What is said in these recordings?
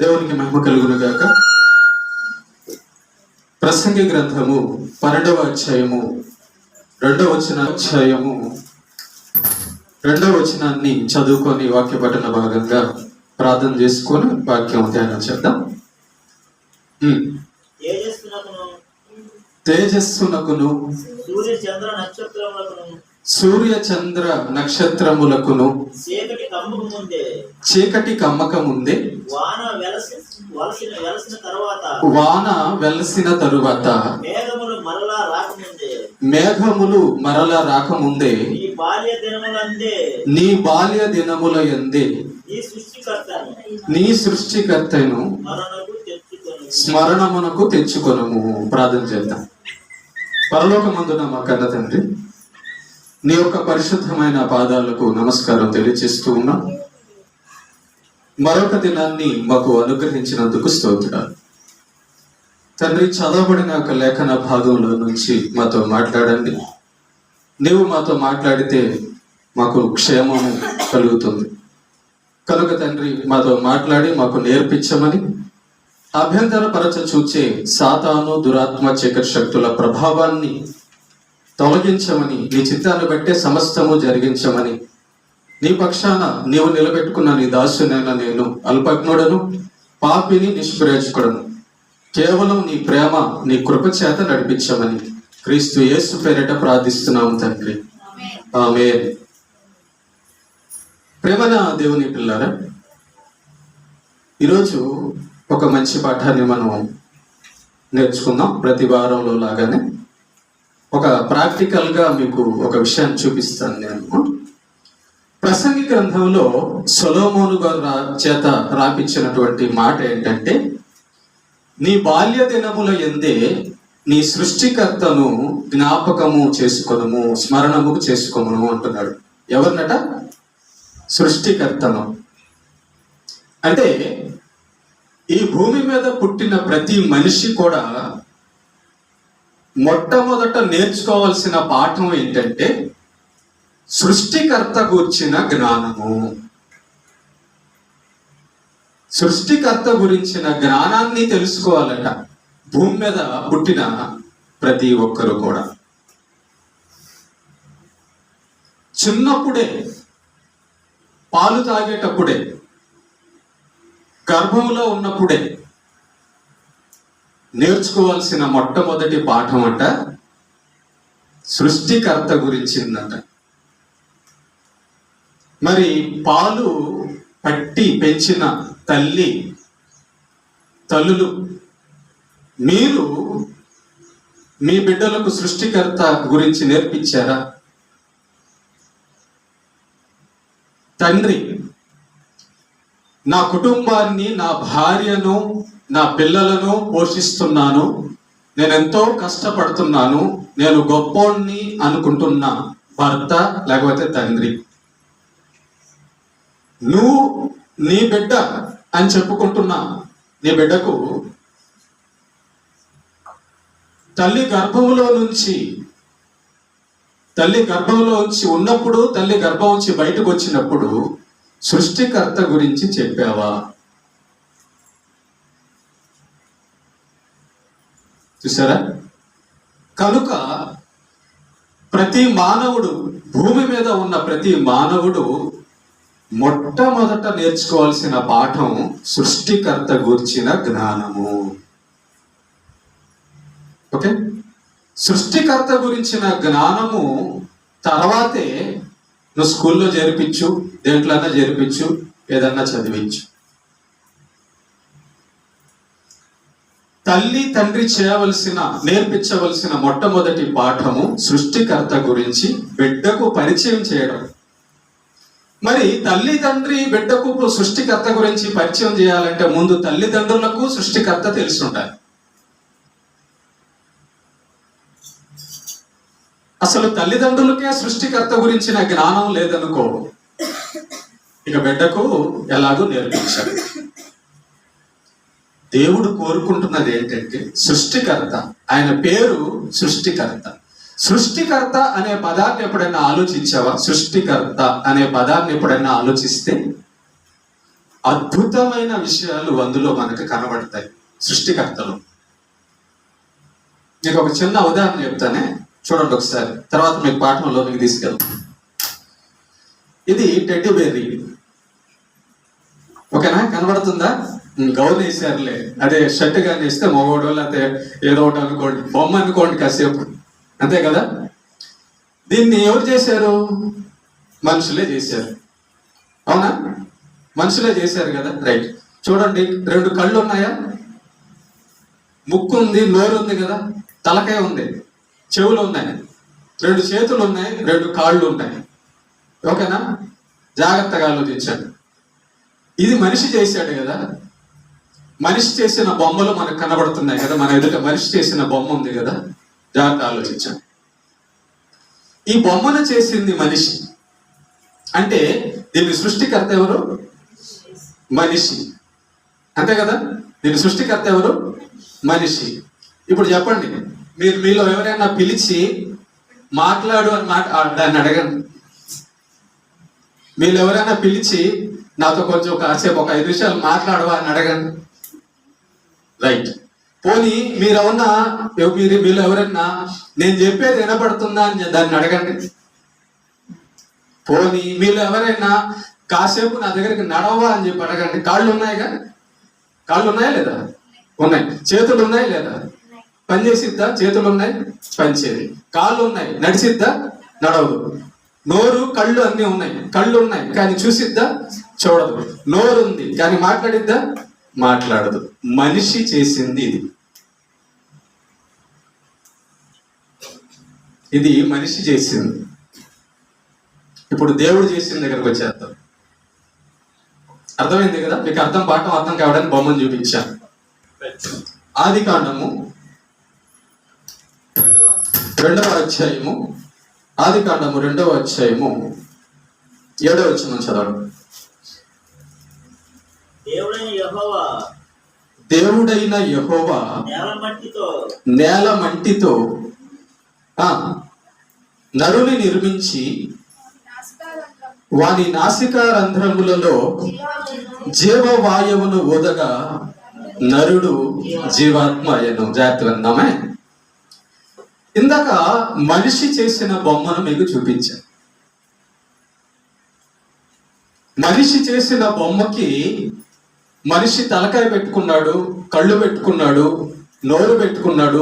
దేవునికి మహిమ కలుగును గాక. ప్రసంగి గ్రంథము 12వ అధ్యాయము 2వ వచనాన్ని చదువుకొని వాక్య పఠన భాగంగా ప్రార్థన చేసుకొని వాక్యం ధ్యానం చేద్దాం. తేజస్సునకును సూర్య చంద్ర నక్షత్రములకును చీకటి కమ్మక ముందే వాన వెలసిన తరువాత మేఘములు మరలా రాకముందే నీ బాల్య దినముల యందే నీ సృష్టికర్తను స్మరణమునకు తెచ్చుకొనము. ప్రార్థన చేద్దాం. పరలోకమందున మా కన్న తండ్రి, నీ యొక్క పరిశుద్ధమైన పాదాలకు నమస్కారం తెలియజేస్తూ ఉన్నాం. మరొక దినాన్ని మాకు అనుగ్రహించినందుకు స్తోత్రాలు తండ్రి. చదవబడిన ఒక లేఖన భాగంలో నుంచి మాతో మాట్లాడండి. నీవు మాతో మాట్లాడితే మాకు క్షేమము కలుగుతుంది కనుక తండ్రి మాతో మాట్లాడి మాకు నేర్పించమని, అభ్యంతరపరచ చూచే సాతాను దురాత్మ చీకటి శక్తుల ప్రభావాన్ని తొలగించమని, నీ చిత్తాన్ని బట్టే సమస్తము జరిగించమని, నీ పక్షాన నీవు నిలబెట్టుకున్న నీ దాసునైన నేను అల్పజ్ఞుడను, పాపిని, నిష్ప్రయోజకుడను, కేవలం నీ ప్రేమ నీ కృప చేత నడిపించమని క్రీస్తు యేసు పేరిట ప్రార్థిస్తున్నాము తండ్రి, ఆమేన్. ప్రేమన దేవుని పిల్లారా, ఈరోజు ఒక మంచి పాఠాన్ని మనం నేర్చుకుందాం. ప్రతి వారంలో లాగానే ఒక ప్రాక్టికల్గా మీకు ఒక విషయాన్ని చూపిస్తాను నేను. ప్రసంగి గ్రంథంలో సొలొమోను గారు చేత రాపించినటువంటి మాట ఏంటంటే, నీ బాల్య దినముల యందే నీ సృష్టికర్తను జ్ఞాపకము చేసుకొనుము, స్మరణము చేసుకొనుము అంటున్నాడు. ఎవరినట? సృష్టికర్తను. అంటే ఈ భూమి మీద పుట్టిన ప్రతి మనిషి కూడా మొట్టమొదట నేర్చుకోవాల్సిన పాఠం ఏంటంటే సృష్టికర్త గురించిన జ్ఞానము. సృష్టికర్త గురించిన జ్ఞానాన్ని తెలుసుకోవాలట భూమి మీద పుట్టిన ప్రతి ఒక్కరు కూడా. చిన్నప్పుడే, పాలు తాగేటప్పుడే, గర్భంలో ఉన్నప్పుడే నేర్చుకోవాల్సిన మొట్టమొదటి పాఠం అంట సృష్టికర్త గురించిందట. మరి పాలు పట్టి పెంచిన తల్లులు మీరు మీ బిడ్డలకు సృష్టికర్త గురించి నేర్పించారా? తండ్రి, నా కుటుంబాన్ని, నా భార్యను, నా పిల్లలను పోషిస్తున్నాను, నేనెంతో కష్టపడుతున్నాను, నేను గొప్పోణ్ణి అనుకుంటున్నా భర్త లేకపోతే తండ్రి. నువ్వు నీ బిడ్డ అని చెప్పుకుంటున్నా నీ బిడ్డకు తల్లి గర్భంలో నుంచి ఉన్నప్పుడు, తల్లి గర్భం నుంచి బయటకు వచ్చినప్పుడు సృష్టికర్త గురించి చెప్పావా? చూసారా? కనుక ప్రతి మానవుడు, భూమి మీద ఉన్న ప్రతి మానవుడు మొట్టమొదట నేర్చుకోవాల్సిన పాఠం సృష్టికర్త గురించిన జ్ఞానము. ఓకే, సృష్టికర్త గురించిన జ్ఞానము తర్వాతే నువ్వు స్కూల్లో చేర్పించు, దేంట్లన్నా చేర్పించు, ఏదన్నా చదివించు. తల్లి తండ్రి నేర్పించవలసిన మొట్టమొదటి పాఠము సృష్టికర్త గురించి బిడ్డకు పరిచయం చేయడం. మరి తల్లి తండ్రి బిడ్డకు సృష్టికర్త గురించి పరిచయం చేయాలంటే ముందు తల్లిదండ్రులకు సృష్టికర్త తెలిసి ఉండాలి. అసలు తల్లిదండ్రులకే సృష్టికర్త గురించిన జ్ఞానం లేదనుకో, ఇక బిడ్డకు ఎలాగో నేర్పించాలి. దేవుడు కోరుకుంటున్నది ఏంటంటే సృష్టికర్త, ఆయన పేరు సృష్టికర్త. సృష్టికర్త అనే పదాన్ని ఎప్పుడైనా ఆలోచించావా? సృష్టికర్త అనే పదాన్ని ఎప్పుడైనా ఆలోచిస్తే అద్భుతమైన విషయాలు అందులో మనకు కనబడతాయి. సృష్టికర్తలు. మీకు ఒక చిన్న ఉదాహరణ చెప్తానే, చూడండి ఒకసారి, తర్వాత మీకు పాఠంలో మీకు తీసుకెళ్తాను. ఇది టెడ్డీ బేర్రీ. ఓకేనా? కనబడుతుందా? గౌన్ వేసారులే, అదే షర్ట్ కానీ వేస్తే మగోడు లేకపోతే ఏదో ఒకటి అనుకోండి, బొమ్మ అనుకోండి కాసేపు, అంతే కదా. దీన్ని ఎవరు చేశారు? మనుషులే చేశారు. అవునా? మనుషులే చేశారు కదా. రైట్. చూడండి, 2 కళ్ళు ఉన్నాయా? ముక్కు ఉంది, నోరు ఉంది కదా, తలకాయ ఉంది, చెవులు ఉన్నాయి, 2 చేతులు ఉన్నాయి, 2 కాళ్ళు ఉన్నాయి. ఓకేనా? జాగ్రత్తగా ఆలోచించండి. ఇది మనిషి చేశాడు కదా. మనిషి చేసిన బొమ్మలు మనకు కనబడుతున్నాయి కదా, మన ఎదుట మనిషి చేసిన బొమ్మ ఉంది కదా. జాగ్రత్త ఆలోచించండి. ఈ బొమ్మను చేసింది మనిషి అంటే దీని సృష్టికర్త ఎవరు? మనిషి. అంతే కదా. దీని సృష్టికర్త ఎవరు? మనిషి. ఇప్పుడు చెప్పండి, మీలో ఎవరైనా పిలిచి మాట్లాడు అని దాన్ని అడగండి. మీరు ఎవరైనా పిలిచి నాతో కొంచెం కాసేపు ఒక 5 నిమిషాలు మాట్లాడవా అని అడగండి. రైట్. పోనీ మీలో ఎవరైనా నేను చెప్పేది వినపడుతుందా అని దాన్ని అడగండి. పోనీ మీలో ఎవరైనా కాసేపు నా దగ్గరికి నడవా అని చెప్పి అడగండి. కాళ్ళు ఉన్నాయిగా? కాళ్ళు ఉన్నాయా లేదా? ఉన్నాయి. చేతులు ఉన్నాయి లేదా? పని చేసిద్దా? చేతులు ఉన్నాయి, పనిచేది. కాళ్ళు ఉన్నాయి, నడిసిద్దా? నడవదు. నోరు, కళ్ళు అన్నీ ఉన్నాయి. కళ్ళు ఉన్నాయి కానీ చూసిద్దా? చూడదు. నోరు ఉంది కానీ మాట్లాడిద్దా? మాట్లాడదు. మనిషి చేసింది ఇది. ఇది మనిషి చేసింది. ఇప్పుడు దేవుడు చేసిన దగ్గరకు వచ్చేద్దాం. అర్థమైంది కదా మీకు? పాఠం అర్థం కావడానికి బొమ్మను చూపించాను. ఆదికాండము 2వ అధ్యాయము, ఆదికాండము 2వ అధ్యాయము 7వ వచనం చదవండి. దేవుడైన యెహోవా నేల మంటితో నరుని నిర్మించి వాని నాసికా రంధ్రములలో జీవవాయువును ఊదగా నరుడు జీవాత్మ అయ్యను. జాగ్రత్త విన్నామే. ఇందాక మనిషి చేసిన బొమ్మను మీకు చూపించాను. మనిషి చేసిన బొమ్మకి మనిషి తలకాయ పెట్టుకున్నాడు, కళ్ళు పెట్టుకున్నాడు, నోరు పెట్టుకున్నాడు,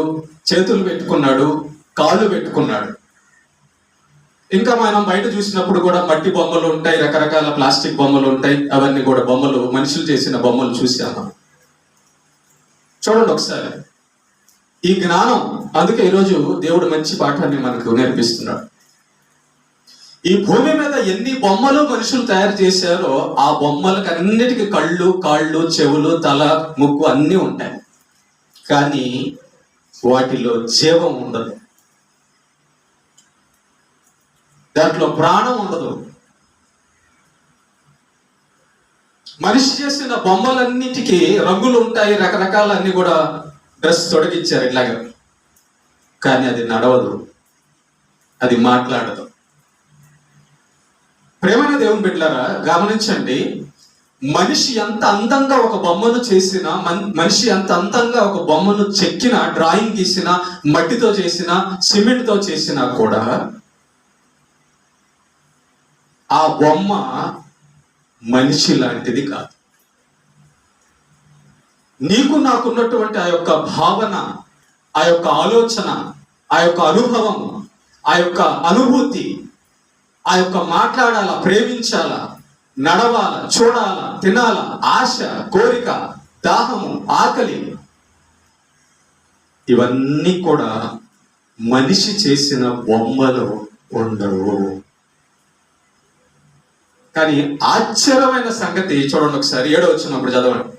చేతులు పెట్టుకున్నాడు, కాళ్ళు పెట్టుకున్నాడు. ఇంకా మనం బయట చూసినప్పుడు కూడా మట్టి బొమ్మలు ఉంటాయి, రకరకాల ప్లాస్టిక్ బొమ్మలు ఉంటాయి. అవన్నీ కూడా బొమ్మలు, మనుషులు చేసిన బొమ్మలు చూసాము. చూడండి ఒకసారి ఈ జ్ఞానం. అందుకే ఈరోజు దేవుడు మంచి పాఠాన్ని మనకు నేర్పిస్తున్నాడు. ఈ భూమి మీద ఎన్ని బొమ్మలు మనుషులు తయారు చేశారో ఆ బొమ్మలకు అన్నిటికీ కళ్ళు, కాళ్ళు, చెవులు, తల, ముక్కు అన్నీ ఉంటాయి. కానీ వాటిలో జీవం ఉండదు, దాంట్లో ప్రాణం ఉండదు. మనిషి చేసిన బొమ్మలన్నిటికీ రంగులు ఉంటాయి, రకరకాల అన్ని కూడా డ్రెస్ తొడిగించారు ఇట్లాగా. కానీ అది నడవదు, అది మాట్లాడదు. ప్రేమైన దేవుని బిడ్డలారా గమనించండి, మనిషి ఎంత అందంగా ఒక బొమ్మను చేసినా, మనిషి ఎంత అందంగా ఒక బొమ్మను చెక్కిన, డ్రాయింగ్ గీసిన, మట్టితో చేసిన, సిమెంట్తో చేసినా కూడా ఆ బొమ్మ మనిషి లాంటిది కాదు. నీకు నాకున్నటువంటి ఆ యొక్క భావన, ఆ యొక్క ఆలోచన, ఆ యొక్క అనుభవం, ఆ యొక్క అనుభూతి, ఆ యొక్క మాట్లాడాలా, ప్రేమించాలా, నడవాలా, చూడాలా, తినాలా, ఆశ, కోరిక, దాహము, ఆకలి, ఇవన్నీ కూడా మనిషి చేసిన బొమ్మలో ఉండవు. కానీ ఆశ్చర్యమైన సంగతి చూడండి ఒకసారి 7వ వచనం అప్పుడు చదవండి.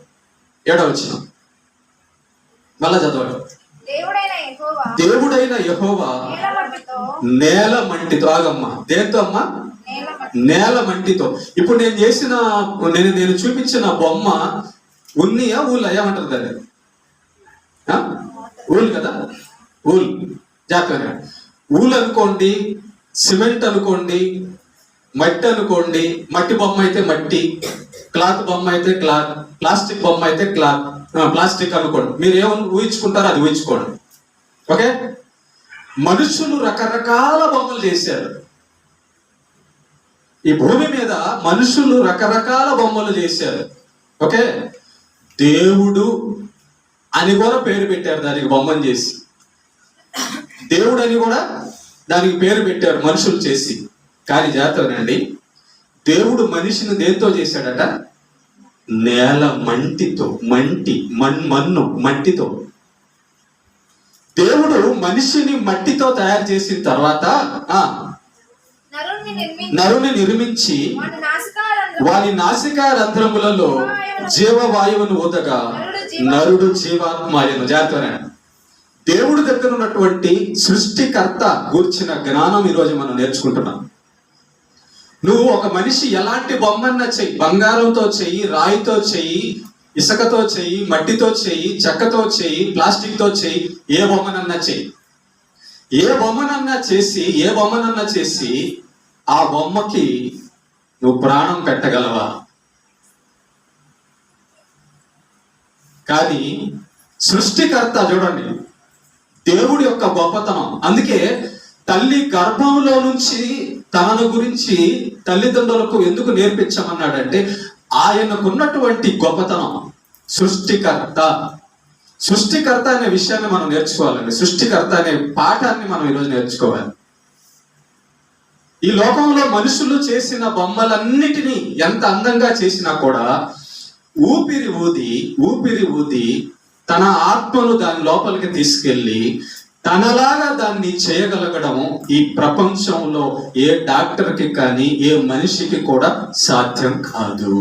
7వ వచనం మళ్ళా చదవండి. దేవుడైన యెహోవా నేల మంటితో, ఆగమ్మా, దేంతో అమ్మా? నేల మంటితో. ఇప్పుడు నేను చూపించిన బొమ్మ ఉన్నియా ఊళ్ళ ఏమంటారు దాన్ని? ఊలు కదా, ఊలు. జాగ్రత్తగా ఊలు అనుకోండి, సిమెంట్ అనుకోండి, మట్టి అనుకోండి. మట్టి బొమ్మ అయితే మట్టి, క్లాత్ బొమ్మ అయితే క్లాత్, ప్లాస్టిక్ బొమ్మ అయితే క్లాత్, ప్లాస్టిక్ అనుకోండి. మీరు ఏమని ఊహించుకుంటారో అది ఊహించుకోండి. ఓకే, మనుషులు రకరకాల బొమ్మలు చేశారు. ఈ భూమి మీద మనుషులు రకరకాల బొమ్మలు చేశారు. ఓకే, దేవుడు అని కూడా పేరు పెట్టారు దానికి, బొమ్మను చేసి దేవుడు అని కూడా దానికి పేరు పెట్టారు మనుషులు చేసి. కానీ జాగ్రత్తనండి, దేవుడు మనిషిని దేంతో చేశాడట? నేల మంటితో, మట్టితో. దేవుడు మనిషిని మట్టితో తయారు చేసిన తర్వాత నరుని నిర్మించి వారి నాసికా రంధ్రములలో జీవవాయువును ఊదగా నరుడు జీవాత్మాయను. జాగ్రత్త, దేవుడి దగ్గర ఉన్నటువంటి సృష్టికర్త గూర్చిన జ్ఞానం ఈరోజు మనం నేర్చుకుంటున్నాం. నువ్వు ఒక మనిషి ఎలాంటి బొమ్మన్నా చెయ్యి, బంగారంతో చెయ్యి, రాయితో చెయ్యి, ఇసుకతో చెయ్యి, మట్టితో చెయ్యి, చెక్కతో చెయ్యి, ప్లాస్టిక్ తో చెయ్యి, ఏ బొమ్మనన్నా చేసి ఆ బొమ్మకి నువ్వు ప్రాణం పెట్టగలవా? కానీ సృష్టికర్త చూడండి, దేవుడి యొక్క గొప్పతనం. అందుకే తల్లి గర్భంలో నుంచి తనను గురించి తల్లిదండ్రులకు ఎందుకు నేర్పించమన్నాడంటే ఆయనకున్నటువంటి గొప్పతనం. సృష్టికర్త అనే విషయాన్ని మనం నేర్చుకోవాలండి. సృష్టికర్త అనే పాఠాన్ని మనం ఈరోజు నేర్చుకోవాలి. ఈ లోకంలో మనుషులు చేసిన బొమ్మలన్నిటినీ ఎంత అందంగా చేసినా కూడా ఊపిరి ఊది తన ఆత్మను దాని లోపలికి తీసుకెళ్ళి తనలాగా దాన్ని చేయగలగడం ఈ ప్రపంచంలో ఏ డాక్టర్కి కానీ ఏ మనిషికి కూడా సాధ్యం కాదు.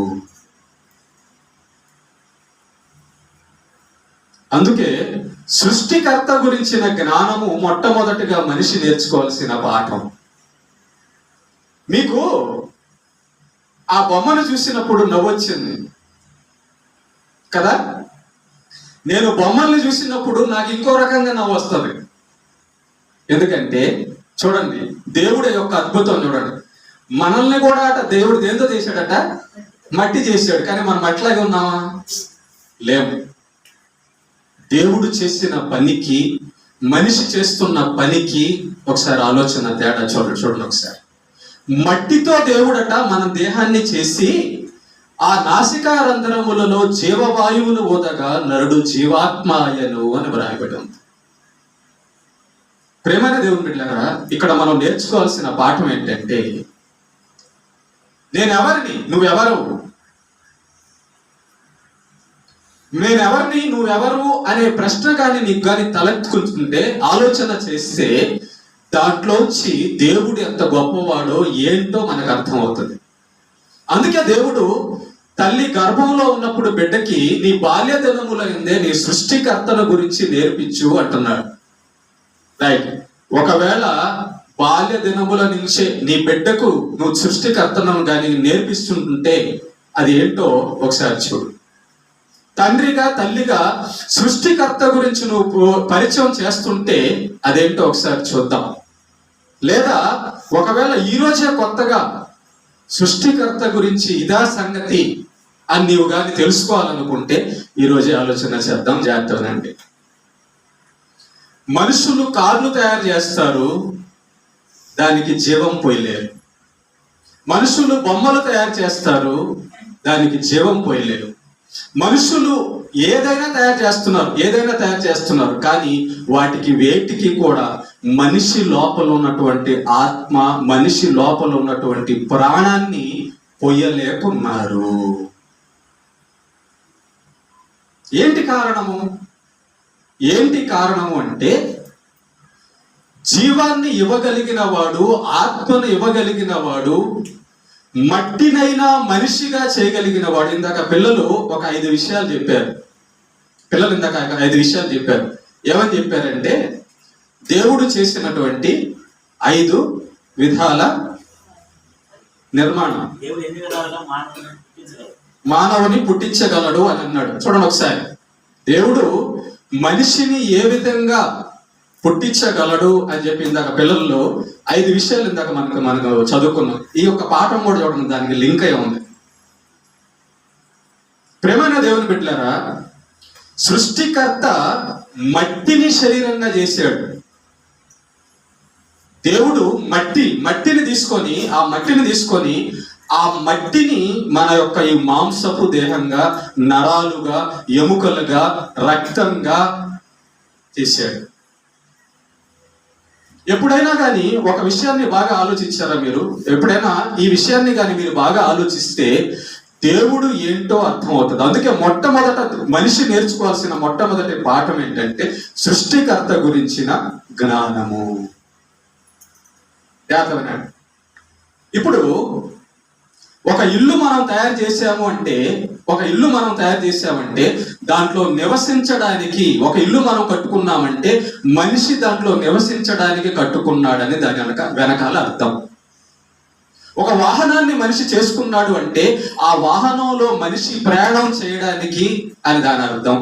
అందుకే సృష్టికర్త గురించిన జ్ఞానము మొట్టమొదటిగా మనిషి నేర్చుకోవాల్సిన పాఠం. మీకు ఆ బొమ్మను చూసినప్పుడు నవ్వొచ్చింది కదా? నేను బొమ్మల్ని చూసినప్పుడు నాకు ఇంకో రకంగా నవ్వు వస్తుంది. ఎందుకంటే చూడండి, దేవుడి యొక్క అద్భుతం చూడండి. మనల్ని కూడా దేవుడు దేంతో చేశాడట? మట్టి చేశాడు. కానీ మనం అట్లాగే ఉన్నామా? లేము. దేవుడు చేసిన పనికి, మనిషి చేస్తున్న పనికి ఒకసారి ఆలోచన తేడా చూడండి ఒకసారి. మట్టితో దేవుడట మన దేహాన్ని చేసి ఆ నాసికా రంధ్రములలో జీవవాయువును ఊదగా నరుడు జీవాత్మాయను అని వ్రాయబడి ఉంది. ప్రేమైన దేవుని బిడ్డలారా, ఇక్కడ మనం నేర్చుకోవాల్సిన పాఠం ఏంటంటే, నేనెవరిని, నువ్వెవరు, నేనెవరిని, నువ్వెవరు అనే ప్రశ్న కానీ నీకు కానీ తలెత్తుకుంటుంటే, ఆలోచన చేస్తే దాంట్లోంచి దేవుడు ఎంత గొప్పవాడో ఏంటో మనకు అర్థమవుతుంది. అందుకే దేవుడు తల్లి గర్భంలో ఉన్నప్పుడు బిడ్డకి నీ బాల్య దినములైందే నీ సృష్టికర్తల గురించి నేర్పించు అంటున్నాడు. రైట్. ఒకవేళ బాల్య దినముల నుంచే నీ బిడ్డకు నువ్వు సృష్టికర్తను కానీ నేర్పిస్తుంటే అది ఏంటో ఒకసారి చూడు. తండ్రిగా తల్లిగా సృష్టికర్త గురించి నువ్వు పరిచయం చేస్తుంటే అదేంటో ఒకసారి చూద్దాం. లేదా ఒకవేళ ఈరోజే కొత్తగా సృష్టికర్త గురించి ఇదా సంగతి అని నీవు కానీ తెలుసుకోవాలనుకుంటే ఈరోజే ఆలోచన చేద్దాం. జాగ్రత్తనండి. మనుషులు కార్లు తయారు చేస్తారు, దానికి జీవం పోయలేరు. మనుషులు బొమ్మలు తయారు చేస్తారు, దానికి జీవం పోయలేరు. మనుషులు ఏదైనా తయారు చేస్తున్నారు కానీ వాటికి వేటికి కూడా మనిషి లోపల ఉన్నటువంటి ఆత్మ, మనిషి లోపల ఉన్నటువంటి ప్రాణాన్ని పొయ్యలేకున్నారు. ఏంటి కారణము అంటే జీవాన్ని ఇవ్వగలిగిన వాడు, ఆత్మను ఇవ్వగలిగిన వాడు, మట్టినైనా మనిషిగా చేయగలిగిన వాడు. ఇందాక పిల్లలు ఒక 5 విషయాలు చెప్పారు. ఏమని చెప్పారంటే దేవుడు చేసినటువంటి 5 విధాల నిర్మాణం. మానవుని పుట్టించగలడు అని అన్నాడు. చూడండి ఒకసారి, దేవుడు మనిషిని ఏ విధంగా పుట్టించగలడు అని చెప్పి ఇందాక పిల్లల్లో 5 విషయాలు ఇందాక మనకు చదువుకున్నాం. ఈ యొక్క పాఠం కూడా చూడండి, దానికి లింక్ అయి ఉంది. ప్రేమైన దేవుని బిడ్డలారా, సృష్టికర్త మట్టిని శరీరంగా చేశాడు. దేవుడు మట్టిని తీసుకొని ఆ మట్టిని మన యొక్క ఈ మాంసపు దేహంగా, నరాలుగా, ఎముకలుగా, రక్తంగా చేశాడు. ఎప్పుడైనా కానీ ఒక విషయాన్ని బాగా ఆలోచించారా మీరు? ఎప్పుడైనా ఈ విషయాన్ని కానీ మీరు బాగా ఆలోచిస్తే దేవుడు ఏంటో అర్థమవుతుంది. అందుకే మొట్టమొదట మనిషి నేర్చుకోవాల్సిన మొట్టమొదటి పాఠం ఏంటంటే సృష్టికర్త గురించిన జ్ఞానము. ఇప్పుడు ఒక ఇల్లు మనం తయారు చేసామంటే దాంట్లో నివసించడానికి, ఒక ఇల్లు మనం కట్టుకున్నామంటే మనిషి దాంట్లో నివసించడానికి కట్టుకున్నాడని దాని వెనకాల అర్థం. ఒక వాహనాన్ని మనిషి చేసుకున్నాడు అంటే ఆ వాహనంలో మనిషి ప్రయాణం చేయడానికి అని దాని అర్థం.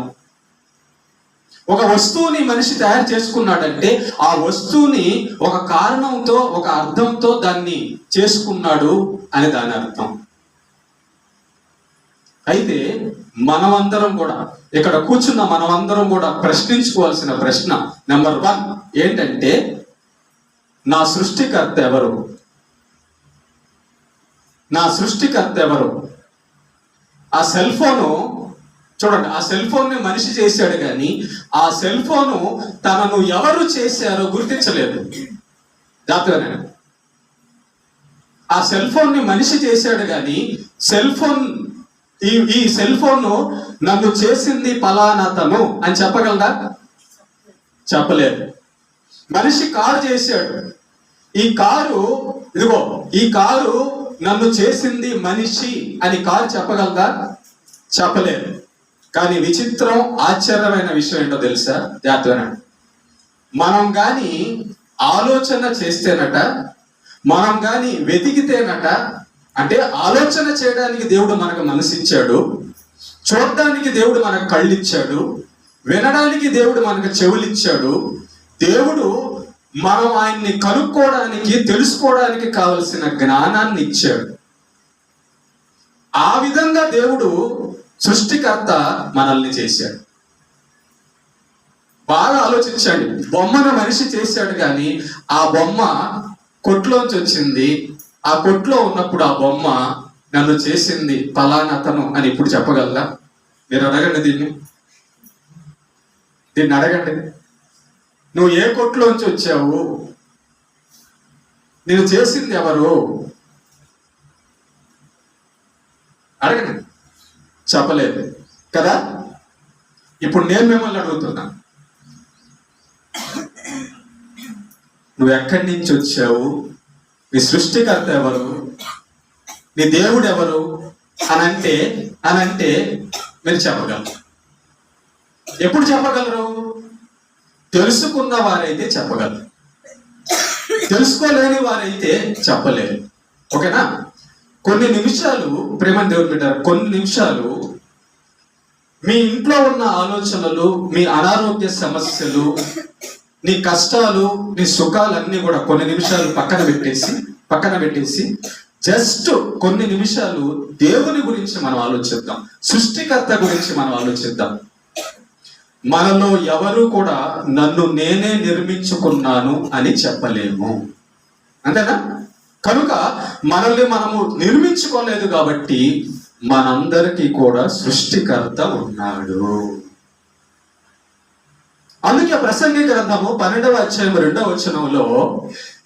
ఒక వస్తువుని మనిషి తయారు చేసుకున్నాడంటే ఆ వస్తువుని ఒక కారణంతో, ఒక అర్థంతో దాన్ని చేసుకున్నాడు అని దాని అర్థం. అయితే మనమందరం కూడా, ఇక్కడ కూర్చున్న మనమందరం కూడా ప్రశ్నించుకోవాల్సిన ప్రశ్న నెంబర్ 1 ఏంటంటే, నా సృష్టికర్త ఎవరు? ఆ సెల్ ఫోను చూడండి, ఆ సెల్ ఫోన్ ని మనిషి చేశాడు కానీ ఆ సెల్ ఫోను తనను ఎవరు చేశారో గుర్తించలేదు. జాగ్రత్తగా, ఆ సెల్ ఫోన్ ని మనిషి చేశాడు కానీ ఈ సెల్ ఫోన్ నన్ను చేసింది పలానాతను అని చెప్పగలరా? చెప్పలేదు. మనిషి కారు చేశాడు, ఈ కారు నన్ను చేసింది మనిషి అని కారు చెప్పగలదా? చెప్పలేదు. కానీ విచిత్రం, ఆశ్చర్యమైన విషయం ఏంటో తెలుసా? జాగ్రత్తగా, మనం గాని ఆలోచన చేస్తేనట, మనం గాని వెతికితేనట, అంటే ఆలోచన చేయడానికి దేవుడు మనకు మనసిచ్చాడు, చూడడానికి దేవుడు మనకు కళ్ళు ఇచ్చాడు, వినడానికి దేవుడు మనకు చెవులిచ్చాడు. దేవుడు మనం ఆయన్ని కనుక్కోవడానికి, తెలుసుకోవడానికి కావలసిన జ్ఞానాన్ని ఇచ్చాడు. ఆ విధంగా దేవుడు సృష్టికర్త మనల్ని చేశాడు. బాగా ఆలోచించండి. బొమ్మను మనిషి చేశాడు కానీ ఆ బొమ్మ కొట్లోంచి వచ్చింది. ఆ కొట్లో ఉన్నప్పుడు ఆ బొమ్మ నన్ను చేసింది పలానాతను అని ఇప్పుడు చెప్పగలరా? మీరు అడగండి, దీన్ని అడగండి. నువ్వు ఏ కొట్లోంచి వచ్చావు? నేను చేసింది ఎవరు? అడగండి. చెప్పలేదు కదా? ఇప్పుడు నేను మిమ్మల్ని అడుగుతున్నా, నువ్వు ఎక్కడి నుంచి వచ్చావు? నీ సృష్టికర్త ఎవరు? నీ దేవుడు ఎవరు అని అంటే మీరు చెప్పగలరు. ఎప్పుడు చెప్పగలరు? తెలుసుకున్న వారైతే చెప్పగలరు, తెలుసుకోలేని వారైతే చెప్పలేరు. ఓకేనా? కొన్ని నిమిషాలు, ప్రేమ దేవుని బిడ్డ, కొన్ని నిమిషాలు మీ ఇంట్లో ఉన్న ఆలోచనలు, మీ అనారోగ్య సమస్యలు, నీ కష్టాలు, నీ సుఖాలన్నీ కూడా కొన్ని నిమిషాలు పక్కన పెట్టేసి జస్ట్ కొన్ని నిమిషాలు దేవుని గురించి మనం ఆలోచిద్దాం, సృష్టికర్త గురించి మనం ఆలోచిద్దాం. మనలో ఎవరు కూడా నన్ను నేనే నిర్మించుకున్నాను అని చెప్పలేము, అంతేనా? కనుక మనల్ని మనము నిర్మించుకోలేదు కాబట్టి మనందరికీ కూడా సృష్టికర్త ఉన్నాడు. అందుకే ప్రసంగి గ్రంథము 12వ అధ్యాయం 2వ వచనంలో,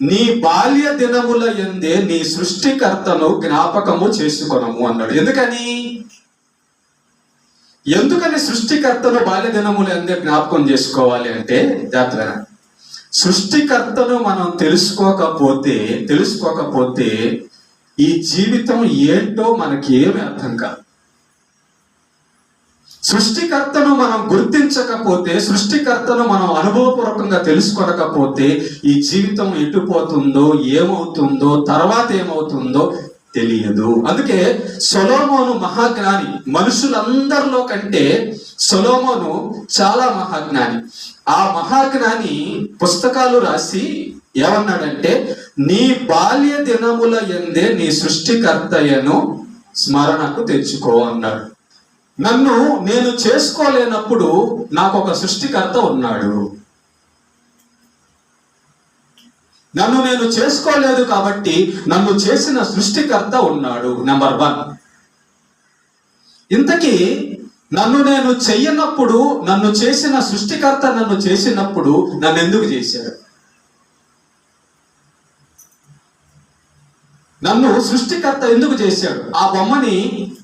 నీ బాల్య దినముల యందే నీ సృష్టికర్తను జ్ఞాపకము చేసుకొనము అన్నాడు. ఎందుకని సృష్టికర్తను బాల్య దినముల యందే జ్ఞాపకం చేసుకోవాలి అంటే, జాగ్రత్తగా, సృష్టికర్తను మనం తెలుసుకోకపోతే ఈ జీవితం ఏంటో మనకి ఏమి అర్థం కాదు. సృష్టికర్తను మనం గుర్తించకపోతే, సృష్టికర్తను మనం అనుభవపూర్వకంగా తెలుసుకోకపోతే ఈ జీవితం ఎటుపోతుందో, ఏమవుతుందో, తర్వాత ఏమవుతుందో తెలియదు. అందుకే సొలొమోను మహాజ్ఞాని. మనుషులందరిలో కంటే సొలొమోను చాలా మహాజ్ఞాని. ఆ మహాజ్ఞాని పుస్తకాలు రాసి ఏమన్నాడంటే, నీ బాల్య దినముల యందే నీ సృష్టికర్తయను స్మరణకు తెచ్చుకో అన్నాడు. నన్ను నేను చేసుకోలేనప్పుడు నాకు ఒక సృష్టికర్త ఉన్నాడు. నన్ను నేను చేసుకోలేదు కాబట్టి నన్ను చేసిన సృష్టికర్త ఉన్నాడు. నెంబర్ 1. ఇంతకీ నన్ను నేను చెయ్యనప్పుడు నన్ను చేసిన సృష్టికర్త నన్ను చేసినప్పుడు నన్ను ఎందుకు చేశాడు? నన్ను సృష్టికర్త ఎందుకు చేశాడు? ఆ బొమ్మని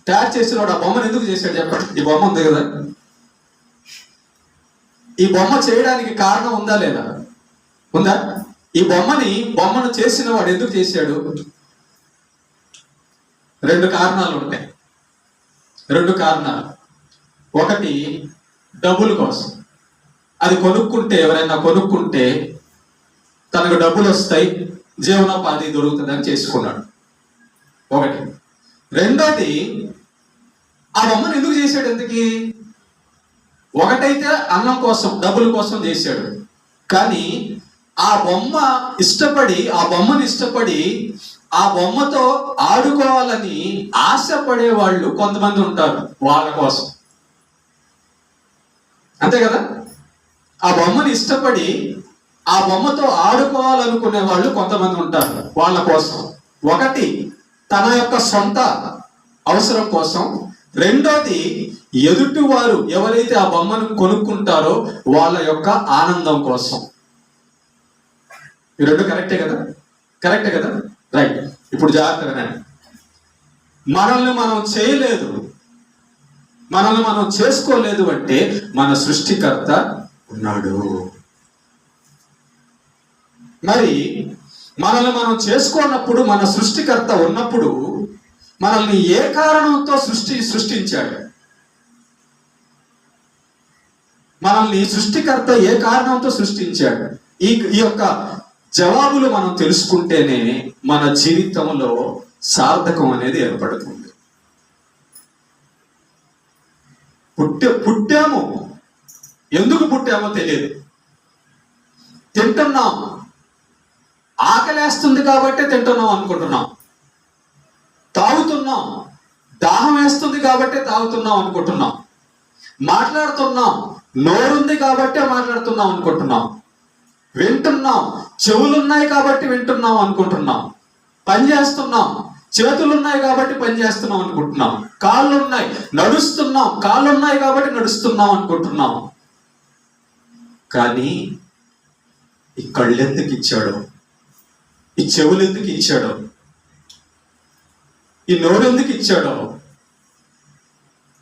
తయారు చేసినవాడు ఆ బొమ్మను ఎందుకు చేశాడు చెప్పండి. ఈ బొమ్మ ఉంది కదా, ఈ బొమ్మ చేయడానికి కారణం ఉందా లేదా? ఉందా? ఈ బొమ్మను చేసిన వాడు ఎందుకు చేశాడు? 2 కారణాలు ఉంటాయి. 2 కారణాలు. ఒకటి, డబ్బుల కోసం. అది కొనుక్కుంటే, ఎవరైనా కొనుక్కుంటే తనకు డబ్బులు వస్తాయి, జీవనోపాధి దొరుకుతుందని చేసుకున్నాడు. ఒకటి. రెండోది, ఆ బొమ్మను ఎందుకు చేశాడు? ఎందుకు? ఒకటైతే అన్నం కోసం, డబ్బుల కోసం చేశాడు. కానీ ఆ బొమ్మను ఇష్టపడి ఆ బొమ్మతో ఆడుకోవాలని ఆశపడే వాళ్ళు కొంతమంది ఉంటారు, వాళ్ళ కోసం. అంతే కదా? ఆ బొమ్మను ఇష్టపడి ఆ బొమ్మతో ఆడుకోవాలనుకునే వాళ్ళు కొంతమంది ఉంటారు, వాళ్ళ కోసం. ఒకటి, తన యొక్క సొంత అవసరం కోసం. రెండోది, ఎదుటి వారు ఎవరైతే ఆ బొమ్మను కొనుక్కుంటారో వాళ్ళ యొక్క ఆనందం కోసం. ఈ 2 కరెక్టే కదా? కరెక్టే కదా? రైట్. ఇప్పుడు జాగ్రత్తగా, మనల్ని మనం చేయలేదు, మనల్ని మనం చేసుకోలేదు అంటే మన సృష్టికర్త ఉన్నాడు. మరి మనల్ని మనం చేసుకోనప్పుడు, మన సృష్టికర్త ఉన్నప్పుడు మనల్ని ఏ కారణంతో సృష్టించాడు? మనల్ని సృష్టికర్త ఏ కారణంతో సృష్టించాడు? ఈ యొక్క జవాబులు మనం తెలుసుకుంటేనే మన జీవితంలో సార్థకం అనేది ఏర్పడుతుంది. పుట్టాము, ఎందుకు పుట్టామో తెలియదు. తింటున్నాం, ఆకలేస్తుంది కాబట్టి తింటున్నాం అనుకుంటున్నాం. తాగుతున్నాం, దాహం వేస్తుంది కాబట్టి తాగుతున్నాం అనుకుంటున్నాం. మాట్లాడుతున్నాం, నోరుంది కాబట్టే మాట్లాడుతున్నాం అనుకుంటున్నాం. వింటున్నాం, చెవులున్నాయి కాబట్టి వింటున్నాం అనుకుంటున్నాం. పని చేస్తున్నాం, చేతులున్నాయి కాబట్టి పని చేస్తున్నాం అనుకుంటున్నాం. కాళ్ళు ఉన్నాయి, నడుస్తున్నాం, కాళ్ళు ఉన్నాయి కాబట్టి నడుస్తున్నాం అనుకుంటున్నాం. కానీ ఈ కళ్ళు ఎందుకు ఇచ్చాడో, ఈ చెవులు ఎందుకు ఇచ్చాడో, ఈ నోరు ఎందుకు ఇచ్చాడో,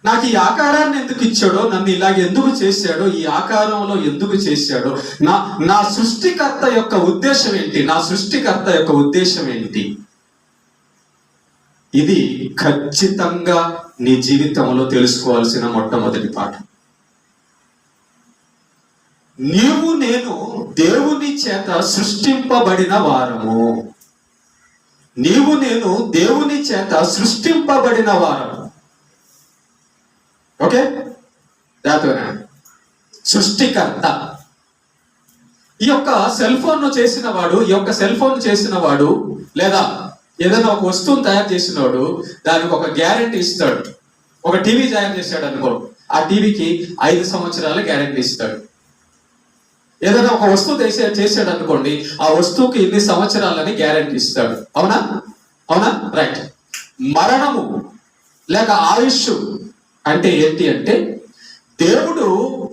నాకు ఈ ఆకారాన్ని ఎందుకు ఇచ్చాడో, నన్ను ఇలాగ ఎందుకు చేశాడో, ఈ ఆకారంలో ఎందుకు చేశాడో, నా సృష్టికర్త యొక్క ఉద్దేశం ఏంటి? నా సృష్టికర్త యొక్క ఉద్దేశం ఏంటి? ఇది ఖచ్చితంగా నీ జీవితంలో తెలుసుకోవాల్సిన మొట్టమొదటి పాఠం. నీవు నేను దేవుని చేత సృష్టింపబడిన వారము. నీవు నేను దేవుని చేత సృష్టింపబడిన వారము. ఓకే, దాతోనా సృష్టికర్త. ఈ యొక్క సెల్ ఫోన్ చేసిన వాడు లేదా ఏదైనా ఒక వస్తువును తయారు చేసిన వాడు దానికి ఒక గ్యారెంటీ ఇస్తాడు. ఒక టీవీ తయారు చేశాడు అనుకో, ఆ టీవీకి 5 సంవత్సరాల గ్యారెంటీ ఇస్తాడు. ఏదైనా ఒక వస్తువు చేసాడు అనుకోండి, ఆ వస్తువుకి ఇన్ని సంవత్సరాలని గ్యారెంటీ ఇస్తాడు. అవునా? అవునా? రైట్. మరణము లేక ఆయుష్ అంటే ఏంటి అంటే,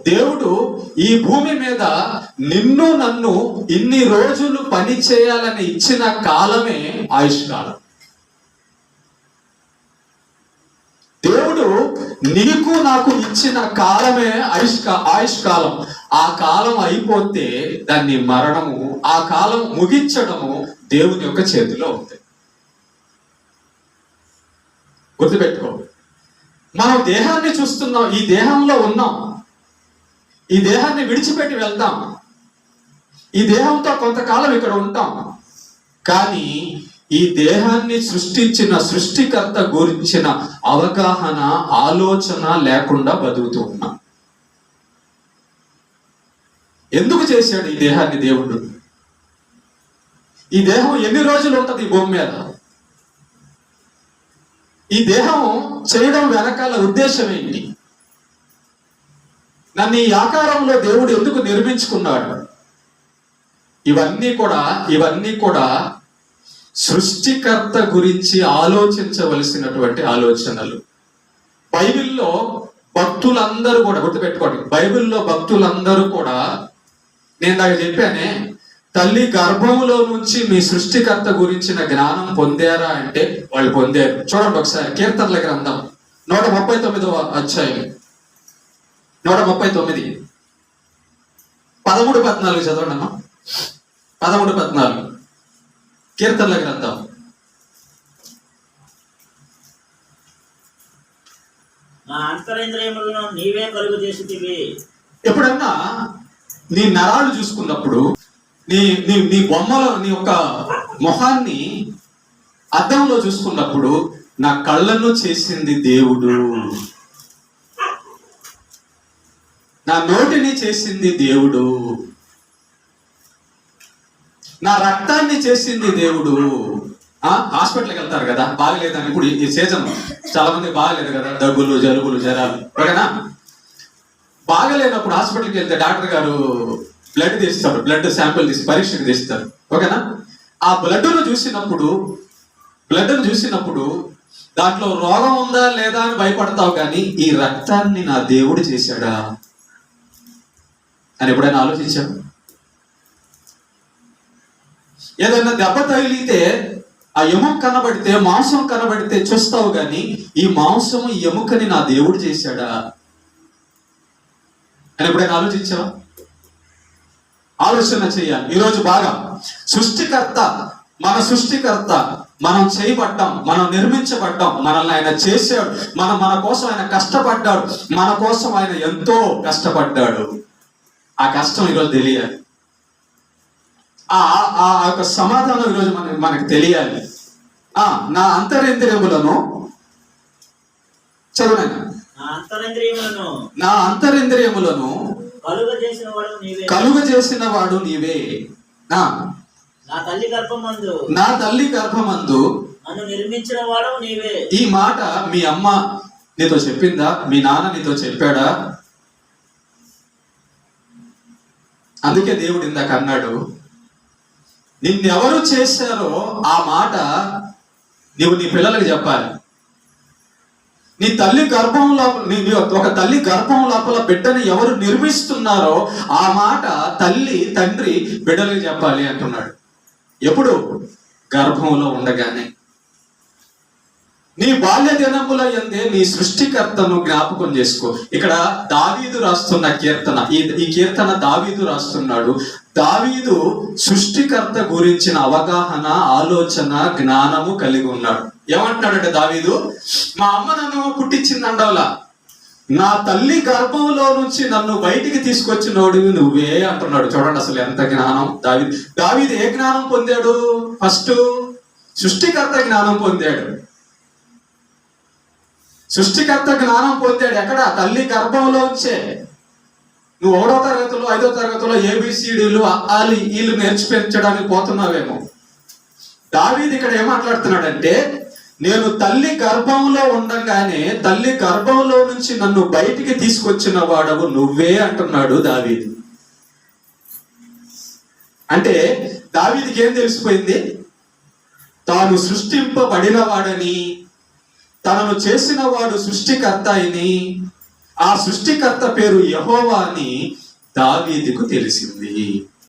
దేవుడు ఈ భూమి మీద నిన్ను నన్ను ఇన్ని రోజులు పని చేయాలని ఇచ్చిన కాలమే ఆయుష్ కాలం. దేవుడు నీకు నాకు ఇచ్చిన కాలమే ఆయుష్ కాలం. ఆ కాలం అయిపోతే దాన్ని మరణము, ఆ కాలం ముగించడము దేవుని యొక్క చేతిలో ఉంది. గుర్తుపెట్టుకో. మనం దేహాన్ని చూస్తున్నాం, ఈ దేహంలో ఉన్నాం, ఈ దేహాన్ని విడిచిపెట్టి వెళ్తాం, ఈ దేహంతో కొంతకాలం ఇక్కడ ఉంటాం. కానీ ఈ దేహాన్ని సృష్టించిన సృష్టికర్త గురించిన అవగాహన, ఆలోచన లేకుండా బతుకుతూ ఉన్నాం. ఎందుకు చేశాడు ఈ దేహాన్ని దేవుడు? ఈ దేహం ఎన్ని రోజులు ఉంటుంది ఈ భూమి మీద? ఈ దేహం చేయడం వెనకాల ఉద్దేశం ఏంటి? నన్ను ఈ ఆకారంలో దేవుడు ఎందుకు నిర్మించుకున్నాడు? ఇవన్నీ కూడా సృష్టికర్త గురించి ఆలోచించవలసినటువంటి ఆలోచనలు. బైబిల్లో భక్తులందరూ కూడా, గుర్తుపెట్టుకోండి, బైబిల్లో భక్తులందరూ కూడా, నేను దాకా చెప్పానే, తల్లి గర్భంలో నుంచి మీ సృష్టికర్త గురించిన జ్ఞానం పొందారా అంటే వాళ్ళు పొందారు. చూడండి ఒకసారి కీర్తనల గ్రంథం 139వ అధ్యాయం 139 13-14 చదవండి అమ్మా. 13-14 కీర్తనల గ్రంథం. నా అంతరేంద్రియములను నీవే కలుగు చేసితివి. ఎప్పుడన్నా నీ నరాలు చూసుకున్నప్పుడు, నీ బొమ్మలో నీ యొక్క మొహాన్ని అద్దంలో చూసుకున్నప్పుడు, నా కళ్ళను చేసింది దేవుడు, నా నోటిని చేసింది దేవుడు, నా రక్తాన్ని చేసింది దేవుడు. హాస్పిటల్కి వెళ్తారు కదా, బాగలేదని. ఇప్పుడు ఈ సీజన్ చాలా మంది బాగలేదు కదా, దగ్గులు, జలుబులు, జ్వరాలు, ఓకేనా? బాగలేనప్పుడు హాస్పిటల్కి వెళ్తే డాక్టర్ గారు బ్లడ్ తీస్తారు, బ్లడ్ శాంపిల్ తీసి పరీక్షకు తీస్తారు, ఓకేనా? ఆ బ్లడ్ను చూసినప్పుడు దాంట్లో రోగం ఉందా లేదా అని భయపడతావు, కానీ ఈ రక్తాన్ని నా దేవుడు చేశాడా అని ఎప్పుడైనా ఆలోచించావు? ఏదైనా దెబ్బ తగిలితే ఆ ఎముక కనబడితే, మాంసం కనబడితే చూస్తావు, కానీ ఈ మాంసం, ఈ ఎముకని నా దేవుడు చేశాడా అని ఎప్పుడైనా ఆలోచించావా? ఆలోచన చేయాలి. ఈరోజు బాగా మన సృష్టికర్త మనం చేయబడ్డాం, మనం నిర్మించబడ్డాం, మనల్ని ఆయన చేశాడు, మన కోసం ఆయన కష్టపడ్డాడు, మన కోసం ఆయన ఎంతో కష్టపడ్డాడు. ఆ కష్టం ఈరోజు తెలియాలి. ఆ యొక్క సమాధానం ఈరోజు మనకు తెలియాలి. నా అంతరింద్రియములను చదువునైనా, నా అంతరింద్రియములను కలుగజేసిన వాడు నీవే. నా తల్లి గర్భమందు నన్ను నిర్మించిన వాడు నీవే. ఈ మాట మీ అమ్మ నీతో చెప్పిందా? మీ నాన్న నీతో చెప్పాడా? అందుకే దేవుడు ఇందాక అన్నాడు, నిన్నెవరు చేశారో ఆ మాట నీవు నీ పిల్లలకు చెప్పాలి. నీ తల్లి గర్భంలో, ఒక తల్లి గర్భం లోపల బిడ్డని ఎవరు నిర్మిస్తున్నారో ఆ మాట తల్లి, తండ్రి బిడ్డలకు చెప్పాలి అంటున్నాడు. ఎప్పుడు? గర్భంలో ఉండగానే. నీ బాల్య దినముల యందే నీ సృష్టికర్తను జ్ఞాపకం చేసుకో. ఇక్కడ దావీదు రాస్తున్న కీర్తన, ఈ కీర్తన దావీదు రాస్తున్నాడు. దావీదు సృష్టికర్త గురించిన అవగాహన, ఆలోచన, జ్ఞానము కలిగి ఉన్నాడు. ఏమంటున్నాడంటే దావీదు, మా అమ్మ నన్ను పుట్టించిందండవలా, నా తల్లి గర్భంలో నుంచి నన్ను బయటికి తీసుకొచ్చినోడు నువ్వే అంటున్నాడు. చూడండి అసలు ఎంత జ్ఞానం. దావీదు ఏ జ్ఞానం పొందాడు? ఫస్ట్ సృష్టికర్త జ్ఞానం పొందాడు. సృష్టికర్త జ్ఞానం పొందాడు ఎక్కడ? తల్లి గర్భంలోంచే. నువ్వు 1వ తరగతిలో 5వ తరగతిలో ABCDలు, వీళ్ళు నేర్చుపించడానికి పోతున్నావేమో. దావీదు ఇక్కడ ఏం మాట్లాడుతున్నాడంటే, నేను తల్లి గర్భంలో ఉండగానే తల్లి గర్భంలో నుంచి నన్ను బయటికి తీసుకొచ్చిన వాడవు నువ్వే అంటున్నాడు దావీదు. అంటే దావీదుకి ఏం తెలిసిపోయింది? తాను సృష్టింపబడిన వాడని, తనను చేసిన వాడు సృష్టికర్త అని, ఆ సృష్టికర్త పేరు యెహోవా అని దావీదుకు తెలిసింది.